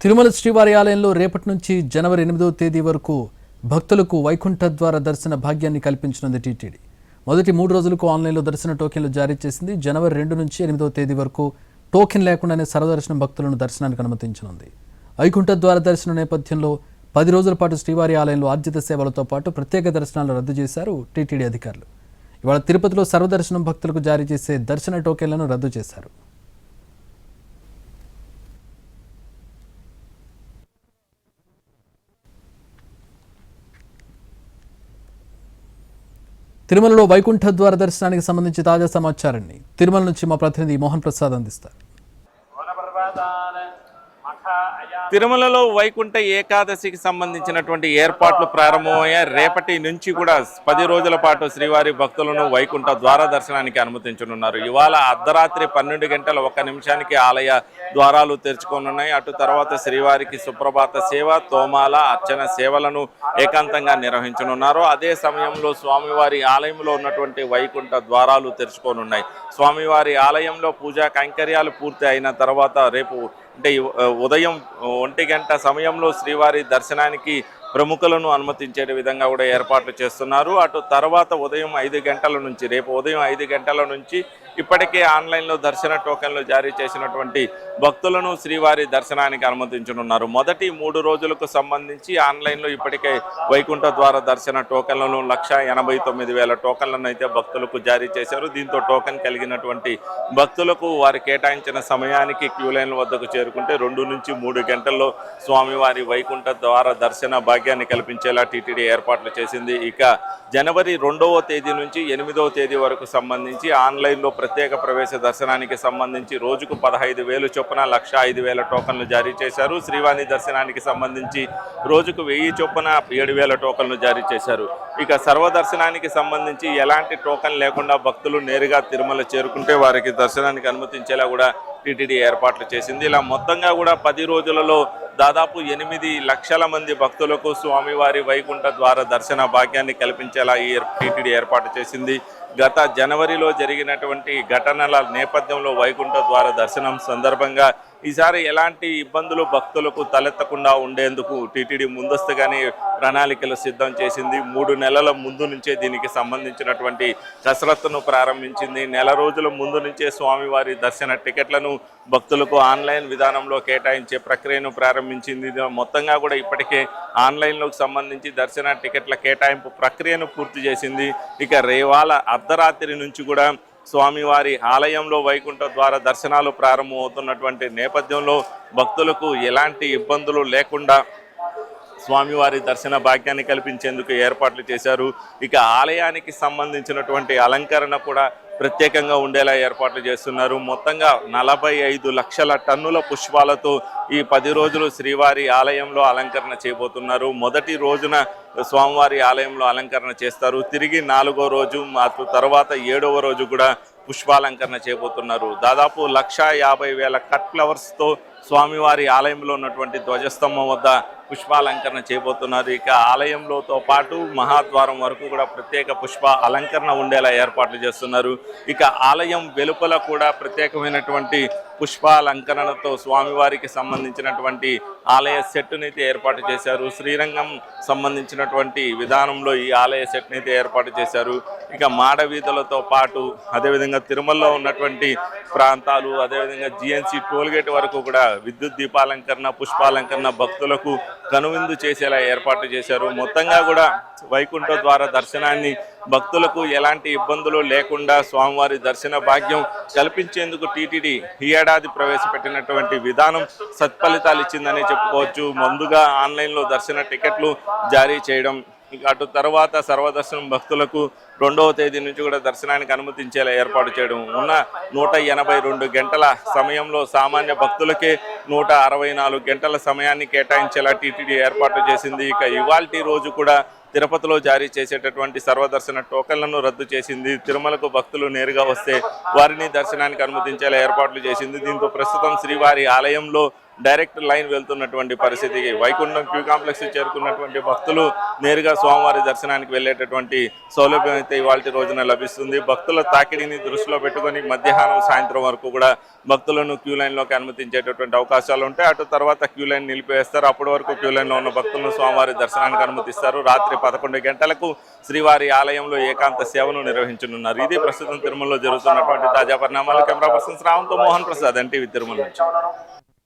తిరుమల శ్రీవారి ఆలయంలో రేపటి నుంచి జనవరి 8వ తేదీ వరకు భక్తులకు వైకుంఠ ద్వార దర్శన భాగ్యాన్ని కల్పించనుంది టీటీడీ. మొదటి 3 రోజులకు ఆన్లైన్లో దర్శన టోకెన్లు జారీ చేసింది. జనవరి 2 నుంచి 8వ తేదీ వరకు టోకెన్ లేకుండానే సర్వదర్శనం భక్తులను దర్శనానికి అనుమతించనుంది. వైకుంఠ ద్వార దర్శనం నేపథ్యంలో 10 రోజుల పాటు శ్రీవారి ఆలయంలో ఆర్జిత సేవలతో పాటు ప్రత్యేక దర్శనాలు రద్దు చేశారు టీటీడీ అధికారులు. ఇవాళ తిరుపతిలో సర్వదర్శనం భక్తులకు జారీ చేసే దర్శన టోకెన్లను రద్దు చేశారు. తిరుమలలో వైకుంఠ ద్వార దర్శనానికి సంబంధించి తాజా సమాచారాన్ని తిరుమల నుంచి మా ప్రతినిధి మోహన్ ప్రసాద్ అందిస్తారు. తిరుమలలో వైకుంఠ ఏకాదశికి సంబంధించినటువంటి ఏర్పాట్లు ప్రారంభమయ్యాయి. రేపటి నుంచి కూడా 10 రోజుల పాటు శ్రీవారి భక్తులను వైకుంఠ ద్వార దర్శనానికి అనుమతించనున్నారు. ఇవాళ అర్ధరాత్రి 12 గంటల 1 నిమిషానికి ఆలయ ద్వారాలు తెరుచుకోనున్నాయి. అటు తర్వాత శ్రీవారికి సుప్రభాత సేవ, తోమాల, అర్చన సేవలను ఏకాంతంగా నిర్వహించనున్నారు. అదే సమయంలో స్వామివారి ఆలయంలో ఉన్నటువంటి వైకుంఠ ద్వారాలు తెరుచుకోనున్నాయి. స్వామివారి ఆలయంలో పూజా కైంకర్యాలు పూర్తి అయిన తర్వాత రేపు అంటే ఉదయం 1 గంట సమయంలో శ్రీవారి దర్శనానికి ప్రముఖులను అనుమతించే విధంగా కూడా ఏర్పాట్లు చేస్తున్నారు. అటు తర్వాత ఉదయం 5 గంటల నుంచి రేపు ఉదయం 5 గంటల నుంచి ఇప్పటికే ఆన్లైన్లో దర్శన టోకెన్లు జారీ చేసినటువంటి భక్తులను శ్రీవారి దర్శనానికి అనుమతించనున్నారు. మొదటి 3 రోజులకు సంబంధించి ఆన్లైన్లో ఇప్పటికే వైకుంఠ ద్వార దర్శన టోకెన్లను 1,89,000 టోకెన్లను అయితే భక్తులకు జారీ చేశారు. దీంతో టోకెన్ కలిగినటువంటి భక్తులకు వారు కేటాయించిన సమయానికి క్యూ లైన్ల వద్దకు చేరుకుంటే 2 నుంచి 3 గంటల్లో స్వామివారి వైకుంఠ ద్వార దర్శన భాగ్యాన్ని కల్పించేలా టీటీడీ ఏర్పాట్లు చేసింది. ఇక జనవరి 2వ తేదీ నుంచి 8వ తేదీ వరకు సంబంధించి ఆన్లైన్లో ప్రత్యేక ప్రవేశ దర్శనానికి సంబంధించి రోజుకు 15,000 చొప్పున 1,05,000 టోకన్లు జారీ చేశారు. శ్రీవారి దర్శనానికి సంబంధించి రోజుకు 1000 చొప్పున 7,000 టోకన్లు జారీ చేశారు. ఇక సర్వదర్శనానికి సంబంధించి ఎలాంటి టోకన్ లేకుండా భక్తులు నేరుగా తిరుమల చేరుకుంటే వారికి దర్శనానికి అనుమతించేలా కూడా టీటీడీ ఏర్పాట్లు చేసింది. ఇలా మొత్తంగా కూడా 10 రోజులలో దాదాపు 8 లక్షల మంది భక్తులకు స్వామివారి వైకుంఠ ద్వార దర్శన భాగ్యాన్ని కల్పించేలా ఈ టీటీడీ ఏర్పాటు చేసింది. గత జనవరిలో జరిగినటువంటి ఘటనల నేపథ్యంలో వైకుంఠ ద్వార దర్శనం సందర్భంగా ఈసారి ఎలాంటి ఇబ్బందులు భక్తులకు తలెత్తకుండా ఉండేందుకు టీటీడీ ముందస్తుగానే ప్రణాళికలు సిద్ధం చేసింది. 3 నెలల ముందు నుంచే దీనికి సంబంధించినటువంటి కసరత్తును ప్రారంభించింది. నెల రోజుల ముందు నుంచే స్వామివారి దర్శన టికెట్లను భక్తులకు ఆన్లైన్ విధానంలో కేటాయించే ప్రక్రియను ప్రారంభించింది. మొత్తంగా కూడా ఇప్పటికే ఆన్లైన్లోకి సంబంధించి దర్శన టికెట్ల కేటాయింపు ప్రక్రియను పూర్తి చేసింది. ఇక రేవాల అర్ధరాత్రి నుంచి కూడా స్వామివారి ఆలయంలో వైకుంఠ ద్వార దర్శనాలు ప్రారంభమవుతున్నటువంటి నేపథ్యంలో భక్తులకు ఎలాంటి ఇబ్బందులు లేకుండా స్వామివారి దర్శన భాగ్యాన్ని కల్పించేందుకు ఏర్పాట్లు చేశారు. ఇక ఆలయానికి సంబంధించినటువంటి అలంకరణ కూడా ప్రత్యేకంగా ఉండేలా ఏర్పాట్లు చేస్తున్నారు. మొత్తంగా 45 లక్షల టన్నుల పుష్పాలతో ఈ 10 రోజులు శ్రీవారి ఆలయంలో అలంకరణ చేయబోతున్నారు. మొదటి రోజున స్వామివారి ఆలయంలో అలంకరణ చేస్తారు. తిరిగి 4వ రోజు తర్వాత 7వ రోజు కూడా పుష్పాలంకరణ చేయబోతున్నారు. దాదాపు 1,50,000 కట్ ఫ్లవర్స్తో స్వామివారి ఆలయంలో ఉన్నటువంటి ధ్వజస్తంభం వద్ద పుష్పాలంకరణ చేయబోతున్నారు. ఇక ఆలయంలోతో పాటు మహాద్వారం వరకు కూడా ప్రత్యేక పుష్ప అలంకరణ ఉండేలా ఏర్పాట్లు చేస్తున్నారు. ఇక ఆలయం వెలుపల కూడా ప్రత్యేకమైనటువంటి పుష్పాలంకరణతో స్వామివారికి సంబంధించినటువంటి ఆలయ సెట్ను అయితే ఏర్పాటు చేశారు. శ్రీరంగం సంబంధించినటువంటి విధానంలో ఈ ఆలయ సెట్ని అయితే ఏర్పాటు చేశారు. ఇక మాడవీధులతో పాటు అదేవిధంగా తిరుమలలో ఉన్నటువంటి ప్రాంతాలు, అదేవిధంగా జిఎన్సి టోల్గేట్ వరకు కూడా విద్యుత్ దీపాలంకరణ, పుష్పాలంకరణ భక్తులకు కనువిందు చేసేలా ఏర్పాటు చేశారు. మొత్తంగా కూడా వైకుంఠ ద్వార దర్శనాన్ని భక్తులకు ఎలాంటి ఇబ్బందులు లేకుండా స్వామివారి దర్శన భాగ్యం కల్పించేందుకు టీటీడీ ఈ ఏడాది ప్రవేశపెట్టినటువంటి విధానం సత్ఫలితాలు ఇచ్చిందని చెప్పుకోవచ్చు. ముందుగా ఆన్లైన్లో దర్శన టికెట్లు జారీ చేయడం, అటు తర్వాత సర్వదర్శనం భక్తులకు 2వ తేదీ నుంచి కూడా దర్శనానికి అనుమతించేలా ఏర్పాటు చేయడం, ఉన్న 182 గంటల సమయంలో సామాన్య భక్తులకే 164 గంటల సమయాన్ని కేటాయించేలా టీటీడీ ఏర్పాటు చేసింది. ఇక ఇవాల్టి రోజు కూడా తిరుపతిలో జారీ చేసేటటువంటి సర్వదర్శన టోకన్లను రద్దు చేసింది. తిరుమలకు భక్తులు నేరుగా వస్తే వారిని దర్శనానికి అనుమతించేలా ఏర్పాట్లు చేసింది. దీంతో ప్రస్తుతం శ్రీవారి ఆలయంలో డైరెక్ట్ లైన్ వెళ్తున్నటువంటి పరిస్థితి. వైకుంఠం క్యూ కాంప్లెక్స్ చేరుకున్నటువంటి భక్తులు నేరుగా స్వామివారి దర్శనానికి వెళ్ళేటటువంటి సౌలభ్యం అయితే ఇవాళ రోజున లభిస్తుంది. భక్తుల తాకిడిని దృష్టిలో పెట్టుకొని మధ్యాహ్నం సాయంత్రం వరకు కూడా భక్తులను క్యూ లైన్లోకి అనుమతించేటటువంటి అవకాశాలు ఉంటాయి. అటు తర్వాత క్యూ లైన్ నిలిపివేస్తారు. అప్పటి వరకు క్యూ లైన్లో ఉన్న భక్తులను స్వామివారి దర్శనానికి అనుమతిస్తారు. రాత్రి 11 గంటలకు శ్రీవారి ఆలయంలో ఏకాంత సేవను నిర్వహించనున్నారు. ఇది ప్రస్తుతం తిరుమలలో జరుగుతున్నటువంటి తాజా పరిణామాలు. కెమెరా పర్సన్ రావంతో మోహన్ ప్రసాద్, ఎన్టీవీ తిరుమల నుంచి.